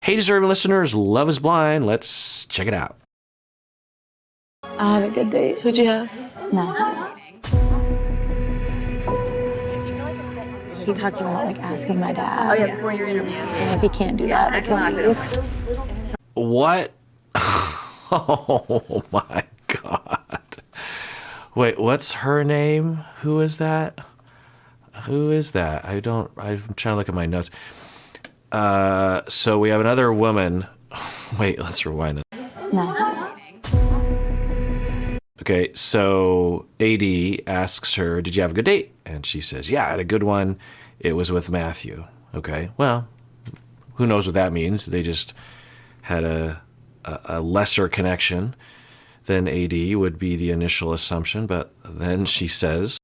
Hey, deserving listeners, Love is Blind. Let's check it out. I had a good date. Who'd you have? Matthew. He talked about like asking my dad. Oh yeah, before your interview. And if he can't do that, like he'll leave. What? Oh my God. Wait, what's her name? Who is that? I'm trying to look at my notes. So we have another woman. Wait, let's rewind this. Matthew. Okay, so AD asks her, did you have a good date? And she says, yeah, I had a good one. It was with Matthew. Okay, well, who knows what that means? They just had a lesser connection than AD would be the initial assumption. But then she says,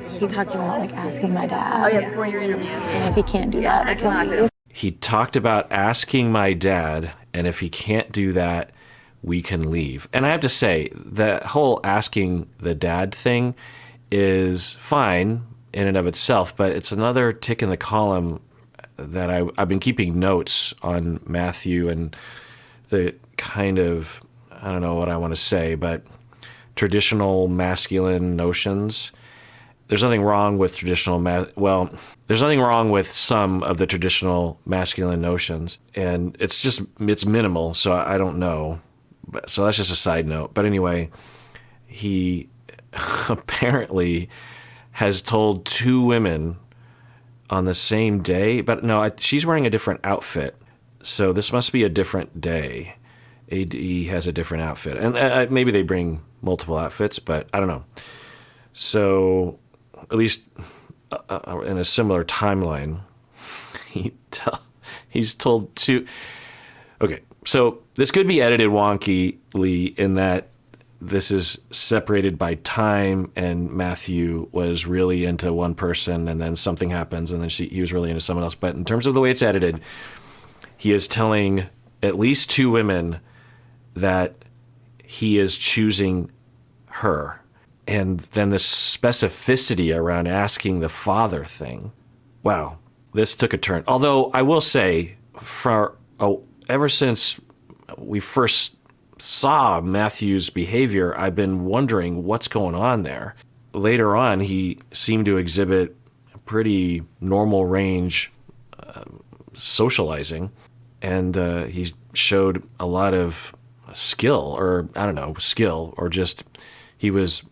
He talked about like asking my dad. Oh yeah, before your interview. And if he can't do that, like he'll leave. he talked about asking my dad, and if he can't do that, we can leave. And I have to say, the whole asking the dad thing is fine in and of itself, but it's another tick in the column that I've been keeping notes on Matthew and the kind of, I don't know what I want to say, but traditional masculine notions. There's nothing wrong with there's nothing wrong with some of the traditional masculine notions, and it's minimal, so I don't know. So that's just a side note. But anyway, he apparently has told two women on the same day, but no, she's wearing a different outfit. So this must be a different day. AD has a different outfit. And maybe they bring multiple outfits, but I don't know. So at least in a similar timeline, he's told two. Okay, so this could be edited wonkily in that this is separated by time, and Matthew was really into one person, and then something happens, and then he was really into someone else. But in terms of the way it's edited, he is telling at least two women that he is choosing her. And then the specificity around asking the father thing. Wow, this took a turn. Although I will say, ever since we first saw Matthew's behavior, I've been wondering what's going on there. Later on, he seemed to exhibit a pretty normal range socializing, and he showed a lot of skill, or just he was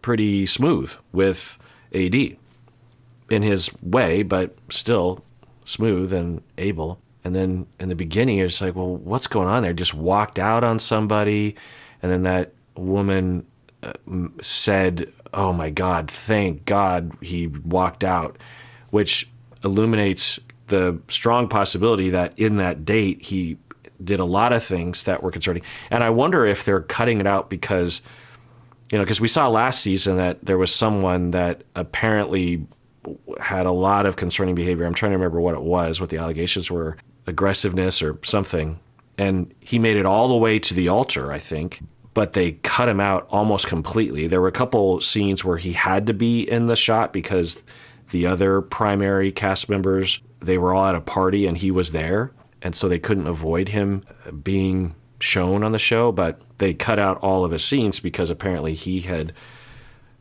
pretty smooth with AD in his way, but still smooth and able. And then in the beginning, you're just like, well, what's going on there? Just walked out on somebody. And then that woman said, oh my God, thank God he walked out, which illuminates the strong possibility that in that date, he did a lot of things that were concerning. And I wonder if they're cutting it out because, because we saw last season that there was someone that apparently had a lot of concerning behavior. I'm trying to remember what it was, what the allegations were, aggressiveness or something. And he made it all the way to the altar, I think, but they cut him out almost completely. There were a couple scenes where he had to be in the shot because the other primary cast members, they were all at a party and he was there. And so they couldn't avoid him being shown on the show, but they cut out all of his scenes because apparently he had,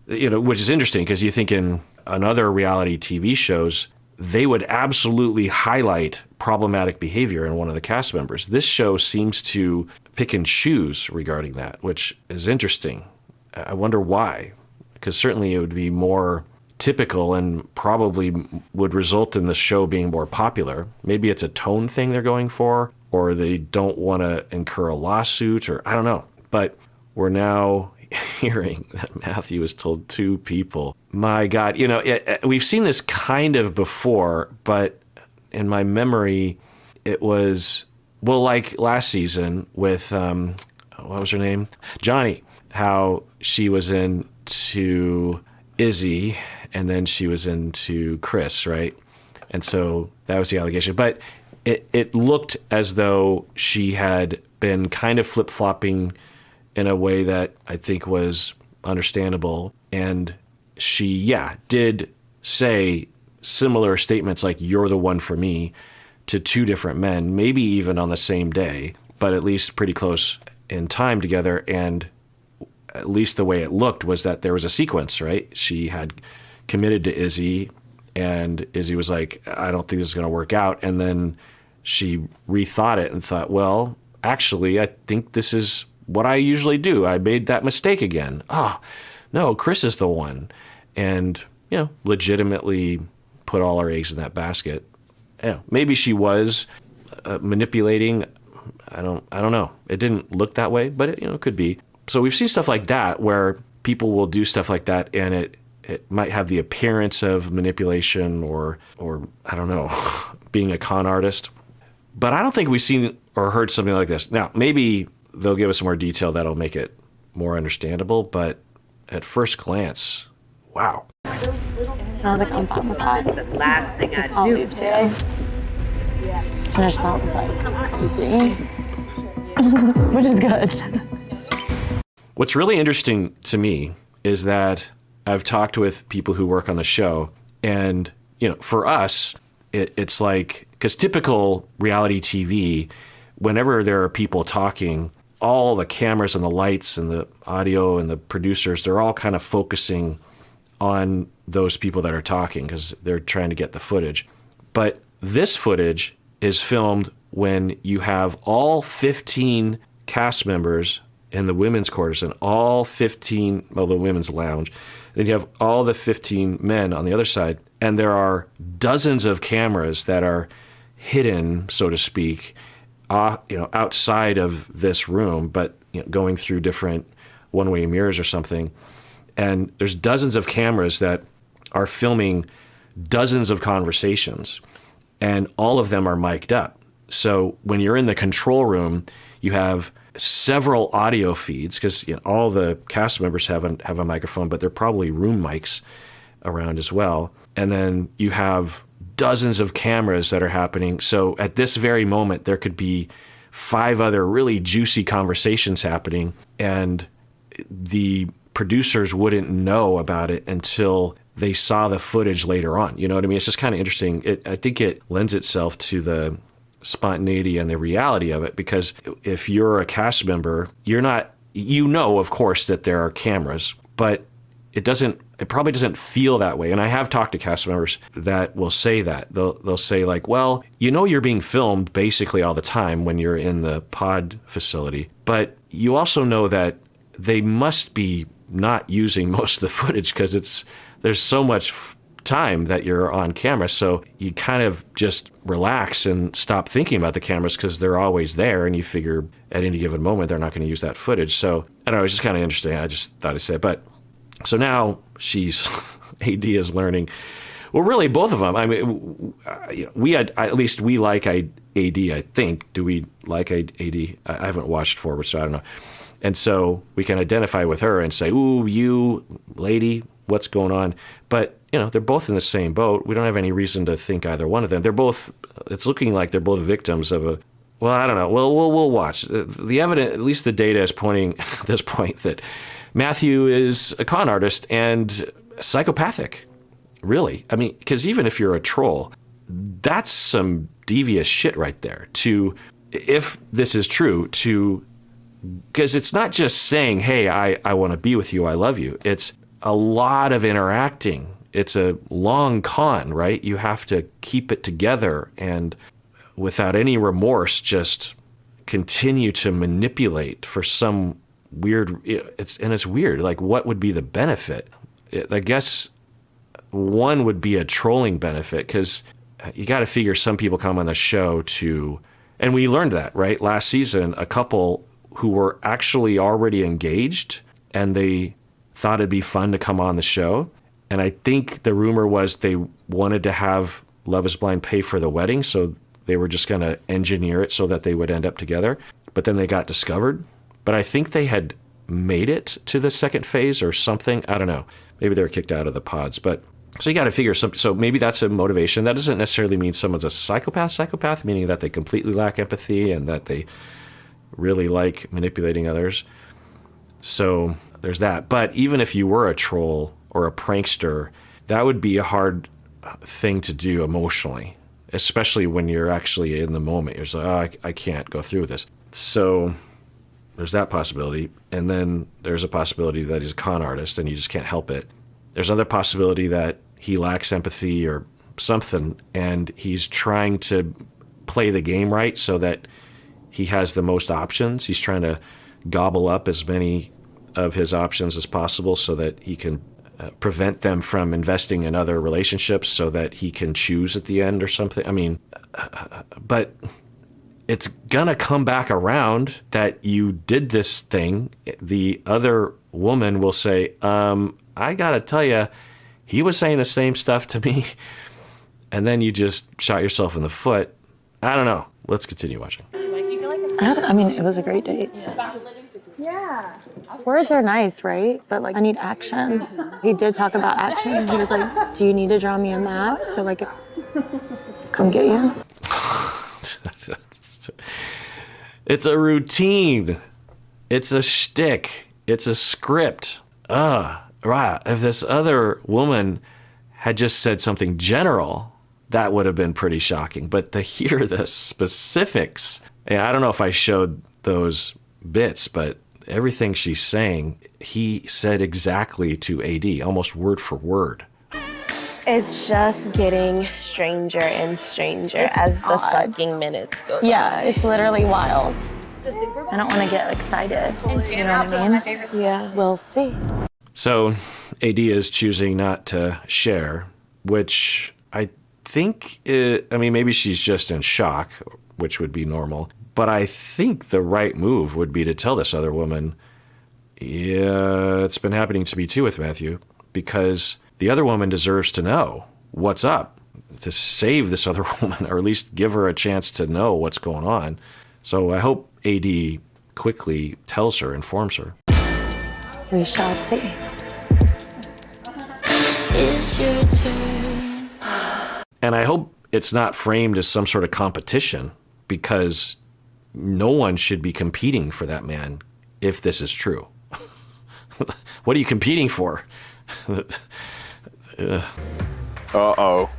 which is interesting because you think in other reality TV shows, they would absolutely highlight problematic behavior in one of the cast members. This show seems to pick and choose regarding that, which is interesting. I wonder why, because certainly it would be more typical and probably would result in the show being more popular. Maybe it's a tone thing they're going for, or they don't want to incur a lawsuit, or I don't know. But we're now hearing that Matthew has told two people. My God, we've seen this kind of before, but in my memory, it was, like last season with, what was her name? Johnny, how she was into Izzy, and then she was into Chris, right? And so that was the allegation. But it looked as though she had been kind of flip-flopping in a way that I think was understandable. And she, did say similar statements like, you're the one for me, to two different men, maybe even on the same day, but at least pretty close in time together. And at least the way it looked was that there was a sequence, right? She had committed to Izzy, and Izzy was like, I don't think this is going to work out. And then she rethought it and thought, well, actually, I think this is what I usually do. I made that mistake again. Oh, no, Chris is the one. And, legitimately put all her eggs in that basket. Maybe she was manipulating. I don't know. It didn't look that way, but it could be. So we've seen stuff like that where people will do stuff like that, and it might have the appearance of manipulation or I don't know, being a con artist. But I don't think we've seen or heard something like this. Now, maybe they'll give us some more detail that'll make it more understandable, but at first glance, wow. And I was like, I'm fine with that. The last thing I'd I'll do. leave too. And I just thought it was like crazy, which is good. What's really interesting to me is that I've talked with people who work on the show, and for us, it's like, because typical reality TV, whenever there are people talking, all the cameras and the lights and the audio and the producers, they're all kind of focusing on those people that are talking because they're trying to get the footage. But this footage is filmed when you have all 15 cast members in the women's quarters and all 15, the women's lounge. Then you have all the 15 men on the other side. And there are dozens of cameras that are hidden, so to speak, outside of this room, but going through different one-way mirrors or something. And there's dozens of cameras that are filming dozens of conversations, and all of them are mic'd up. So when you're in the control room, you have several audio feeds because all the cast members have a microphone, but they're probably room mics around as well. And then you have dozens of cameras that are happening. So at this very moment, there could be 5 other really juicy conversations happening, and the producers wouldn't know about it until they saw the footage later on. You know what I mean? It's just kind of interesting. I think it lends itself to the spontaneity and the reality of it, because if you're a cast member, you're not, of course, that there are cameras, but it probably doesn't feel that way. And I have talked to cast members that will say that. They'll say like, well, you're being filmed basically all the time when you're in the pod facility, but you also know that they must be not using most of the footage because there's so much time that you're on camera. So you kind of just relax and stop thinking about the cameras because they're always there, and you figure at any given moment they're not going to use that footage. So I don't know, it's just kind of interesting. I just thought I'd say it. But so now AD is learning. Well, really, both of them. I mean, we like AD, I think. Do we like AD? I haven't watched Forward, so I don't know. And so we can identify with her and say, ooh, you lady, what's going on? But, they're both in the same boat. We don't have any reason to think either one of them. It's looking like they're both victims of well, I don't know. We'll watch. The evidence, at least the data is pointing at this point that Matthew is a con artist and psychopathic, really. I mean, because even if you're a troll, that's some devious shit right there. If this is true, because it's not just saying, hey, I want to be with you, I love you. It's a lot of interacting. It's a long con, right? You have to keep it together and without any remorse, just continue to manipulate for some weird, it's weird. Like, what would be the benefit? I guess one would be a trolling benefit, because you got to figure some people come on the show and we learned that, right? Last season, a couple who were actually already engaged, and they thought it'd be fun to come on the show. And I think the rumor was they wanted to have Love is Blind pay for the wedding, so they were just going to engineer it so that they would end up together. But then they got discovered. But I think they had made it to the second phase or something. I don't know. Maybe they were kicked out of the pods. But so you got to figure something. So maybe that's a motivation. That doesn't necessarily mean someone's a psychopath, meaning that they completely lack empathy and that they really like manipulating others. So there's that. But even if you were a troll or a prankster, that would be a hard thing to do emotionally. especially when you're actually in the moment. You're just like, oh, I can't go through with this. So there's that possibility. And then there's a possibility that he's a con artist and you just can't help it. There's another possibility that he lacks empathy or something, and he's trying to play the game right so that he has the most options. He's trying to gobble up as many of his options as possible so that he can prevent them from investing in other relationships so that he can choose at the end or something. I mean, but it's gonna come back around that you did this thing. The other woman will say, I gotta tell you, he was saying the same stuff to me. And then you just shot yourself in the foot. I don't know. Let's continue watching. I mean, it was a great date. Yeah. Words are nice, right? But like, I need action. He did talk about action. He was like, do you need to draw me a map so like, come get you? It's a routine. It's a shtick. It's a script. Right. If this other woman had just said something general, that would have been pretty shocking. But to hear the specifics, I don't know if I showed those bits, but everything she's saying, he said exactly to AD, almost word for word. It's just getting stranger and stranger as the fucking minutes go. Yeah, it's literally wild. I don't want to get excited. You know what I mean? Yeah. We'll see. So AD is choosing not to share, which I think, maybe she's just in shock, which would be normal. But I think the right move would be to tell this other woman, yeah, it's been happening to me too with Matthew, because the other woman deserves to know what's up, to save this other woman, or at least give her a chance to know what's going on. So I hope AD quickly tells her, informs her. We shall see. It's your turn. And I hope it's not framed as some sort of competition, because no one should be competing for that man if this is true. What are you competing for? Uh-oh.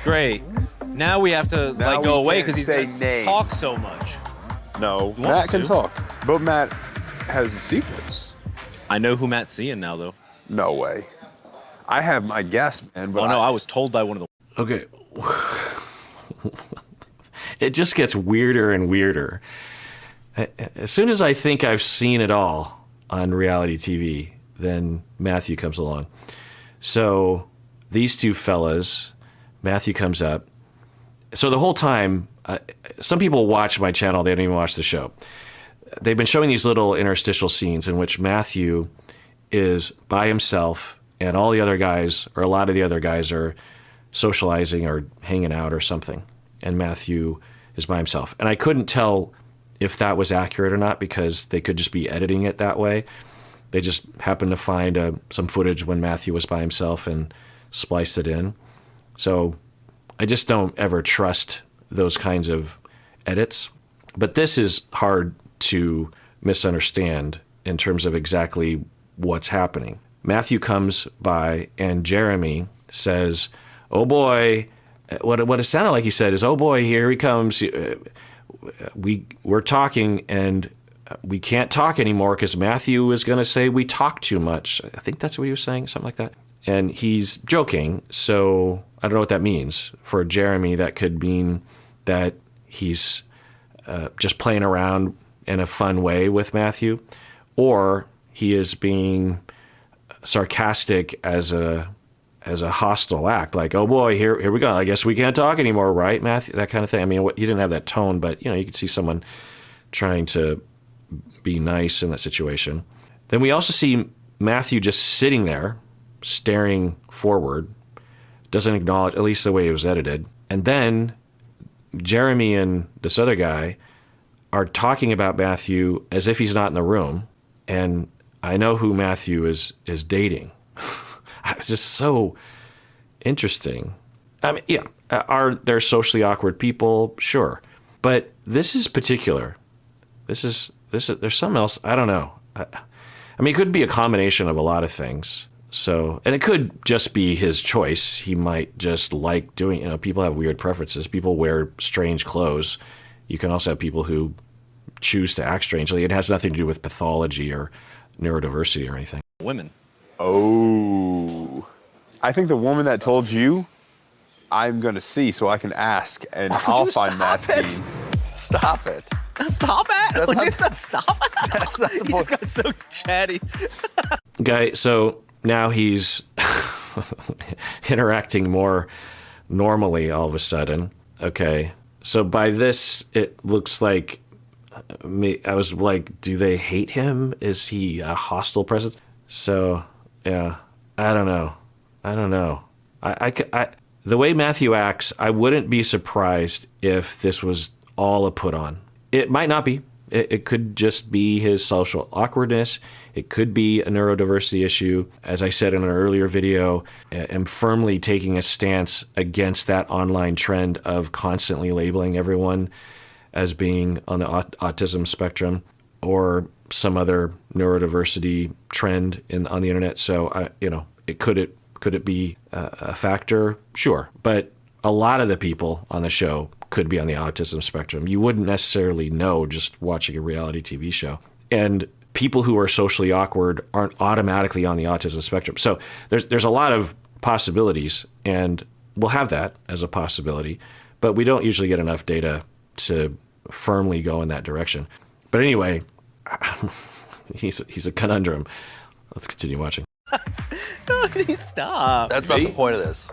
Great. Now we have to Now go we away can't because he's say gonna names. talk so much. No, He Matt wants can to. talk. But Matt has secrets. I know who Matt's seeing now, though. No way. I have my guess, man, but Oh no, I was told by one of the. Okay. It just gets weirder and weirder. As soon as I think I've seen it all on reality TV, then Matthew comes along. So these two fellas, Matthew comes up. So the whole time, some people watch my channel, they don't even watch the show. They've been showing these little interstitial scenes in which Matthew is by himself and all the other guys, or a lot of the other guys, are socializing or hanging out or something. And Matthew is by himself. And I couldn't tell if that was accurate or not, because they could just be editing it that way. They just happened to find some footage when Matthew was by himself and spliced it in. So I just don't ever trust those kinds of edits. But this is hard to misunderstand in terms of exactly what's happening. Matthew comes by and Jeremy says, oh boy, what it sounded like he said is, oh boy, here he comes. We're talking and we can't talk anymore because Matthew is going to say we talk too much. I think that's what he was saying, something like that. And he's joking, so I don't know what that means. For Jeremy, that could mean that he's just playing around in a fun way with Matthew, or he is being sarcastic as a hostile act, like, oh boy, here we go. I guess we can't talk anymore, right, Matthew? That kind of thing. I mean, he didn't have that tone, but you could see someone trying to be nice in that situation. Then we also see Matthew just sitting there, staring forward, doesn't acknowledge, at least the way it was edited. And then Jeremy and this other guy are talking about Matthew as if he's not in the room. And I know who Matthew is dating. It's just so interesting. I mean, yeah, are there socially awkward people? Sure. But this is particular. There's something else. I don't know. I mean, it could be a combination of a lot of things. So, and it could just be his choice. He might just like doing, people have weird preferences. People wear strange clothes. You can also have people who choose to act strangely. It has nothing to do with pathology or neurodiversity or anything. Women. Oh. I think the woman that told you, I'm going to see so I can ask, and I'll find math beans. Stop it. Stop it! That's not- You said stop it! That's not the You just got so chatty. Okay, so now he's interacting more normally all of a sudden. Okay, so by this, it looks like I was like, do they hate him? Is he a hostile presence? So, yeah, I don't know. The way Matthew acts, I wouldn't be surprised if this was all a put on. It might not be. It could just be his social awkwardness. It could be a neurodiversity issue. As I said in an earlier video, I'm firmly taking a stance against that online trend of constantly labeling everyone as being on the autism spectrum or some other neurodiversity trend on the internet. So, could it be a factor? Sure. But a lot of the people on the show could be on the autism spectrum. You wouldn't necessarily know just watching a reality TV show. And people who are socially awkward aren't automatically on the autism spectrum. So there's a lot of possibilities, and we'll have that as a possibility, but we don't usually get enough data to firmly go in that direction. But anyway, he's a conundrum. Let's continue watching. Stop. That's not the point of this.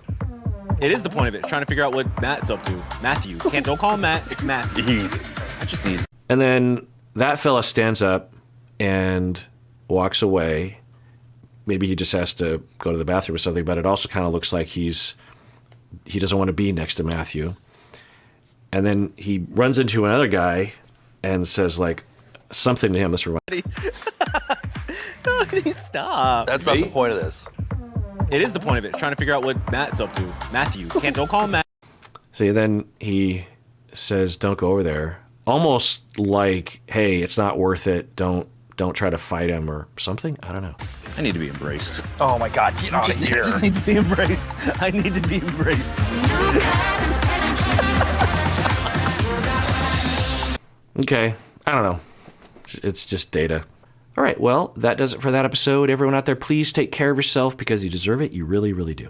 It is the point of it. Trying to figure out what Matt's up to. Matthew. Don't call him Matt. It's Matthew. I just need. And then that fella stands up and walks away. Maybe he just has to go to the bathroom or something, but it also kind of looks like he doesn't want to be next to Matthew. And then he runs into another guy and says like something to him. Let's rewind. Stop. That's not the point of this. It is the point of it. Trying to figure out what Matt's up to. Matthew. Don't call him Matt. See, then he says, "Don't go over there." Almost like, "Hey, it's not worth it. Don't try to fight him," or something. I don't know. I need to be embraced. Oh my God, get out of here. I just need to be embraced. I need to be embraced. Okay, I don't know. It's just data. All right, well, that does it for that episode. Everyone out there, please take care of yourself because you deserve it. You really, really do.